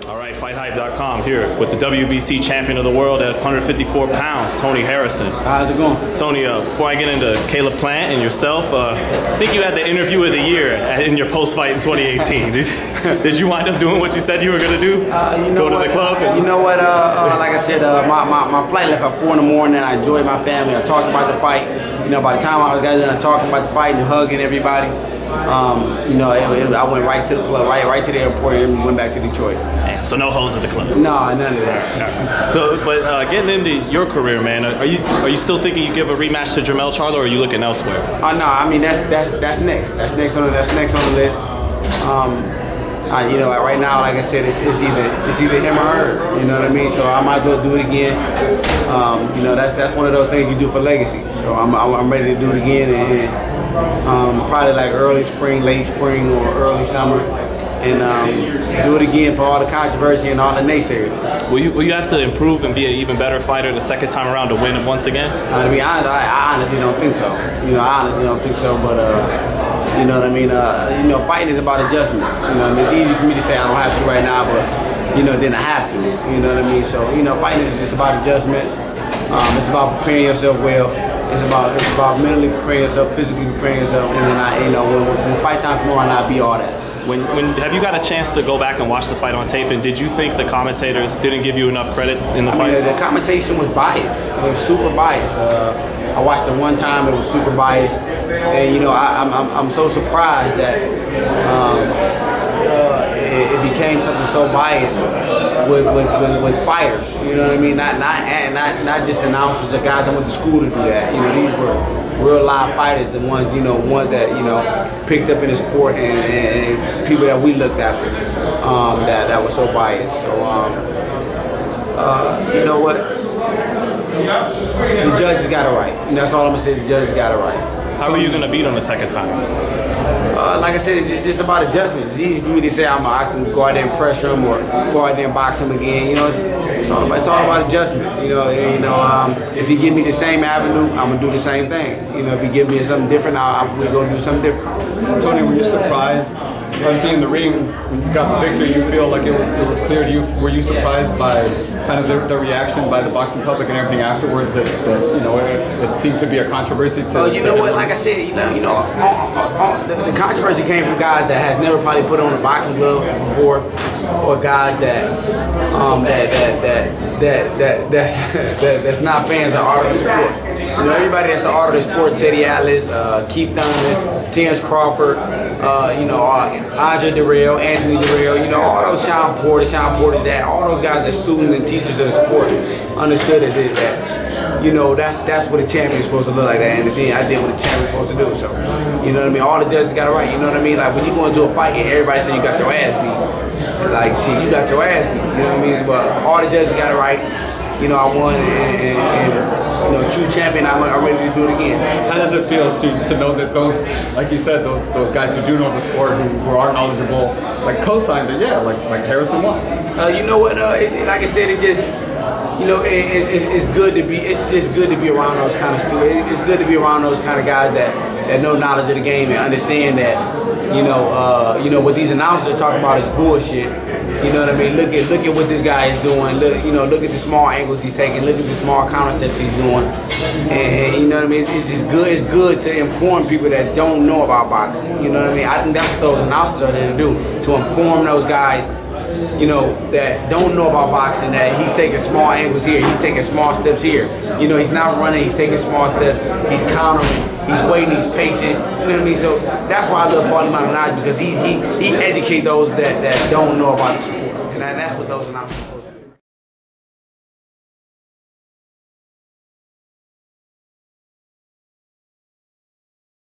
All right, FightHype.com here with the WBC champion of the world at 154 pounds, Tony Harrison. How's it going? Tony, before I get into Caleb Plant and yourself, I think you had the interview of the year in your post-fight in 2018. Did you wind up doing what you said you were going to do? Go to the club? You know what, like I said, my flight left at 4 in the morning. I enjoyed my family. I talked about the fight. You know, by the time I got done talking about the fight and hugging everybody, you know, I went right to the club, right to the airport, and went back to Detroit. Man, so no hoes at the club? No, none of that. So, but getting into your career, man, are you still thinking you give a rematch to Jermell Charlo, or are you looking elsewhere? No, I mean that's next. That's next on the list. You know, right now, like I said, it's either him or her. You know what I mean? So I might as well do it again. You know, that's one of those things you do for legacy. So I'm ready to do it again, and probably like early spring, late spring, or early summer, and do it again for all the controversy and all the naysayers. Will you have to improve and be an even better fighter the second time around to win it once again? To be honest, I honestly don't think so. You know, I honestly don't think so, but you know what I mean? You know, fighting is about adjustments. You know, I mean, it's easy for me to say I don't have to right now, but you know, then I have to. You know what I mean? So you know, fighting is just about adjustments. It's about preparing yourself well. It's about mentally preparing yourself, physically preparing yourself, and then you know, when fight time comes on, I'll be all that. Have you got a chance to go back and watch the fight on tape, and did you think the commentators didn't give you enough credit in the fight? I mean, the commentation was biased. It was super biased. I watched it one time. It was super biased, and you know, I'm so surprised that it became something so biased with fighters. You know what I mean? Not just announcers or guys that went to school to do that. You know, these were real live fighters, the ones that picked up in the sport, and people that we looked after that was so biased. So you know what? The judges got it right. And that's all I'm gonna say. The judges got it right. How are you gonna beat them the second time? Like I said, it's just about adjustments. It's easy for me to say I can go out there and pressure him or go out there and box him again. You know, it's all about adjustments. You know, if he give me the same avenue, I'm gonna do the same thing. You know, if he give me something different, I'm gonna go do something different. Tony, were you surprised? Obviously, in the ring, when you got the victory, you feel like it was clear to you. Were you surprised by kind of the reaction by the boxing public and everything afterwards? That you know, it seemed to be a controversy. You know what? Like I said, the controversy came from guys that has never probably put on a boxing glove before, or guys that's not fans of art of the sport. You know, everybody that's an art of the sport, Teddy Atlas, Keith Thurman, Terrence Crawford, you know, Andre Durrell, Anthony Durrell, you know, all those Sean Porter, that all those guys that students and teachers of the sport understood that you know, that's what a champion is supposed to look like that, and then I did what a champion is supposed to do. So, you know what I mean? All the judges got it right. You know what I mean? Like when you go into a fight and everybody say you got your ass beat, like shit, you got your ass beat. You know what I mean? But all the judges got it right. You know, I won, and you know, true champion. I'm ready to do it again. How does it feel to know that those, like you said, those guys who do know the sport, who are knowledgeable, like co-signed it? Yeah, like Harrison won. You know what? Like I said, it just, you know, it's good to be. It's just good to be around those kind of students. It's good to be around those kind of guys that know knowledge of the game and understand that, you know what these announcers are talking about is bullshit. You know what I mean? Look at what this guy is doing. Look at the small angles he's taking. Look at the small counter steps he's doing. And you know what I mean? It's just good. It's good to inform people that don't know about boxing. You know what I mean? I think that's what those announcers are there to do, to inform those guys, you know, that don't know about boxing, that he's taking small angles here, he's taking small steps here. You know, he's not running, he's taking small steps, he's countering, he's waiting, he's patient. You know what I mean? So that's why I love Paulie Malignaggi, because he educates those that don't know about the sport. And that's what those announcers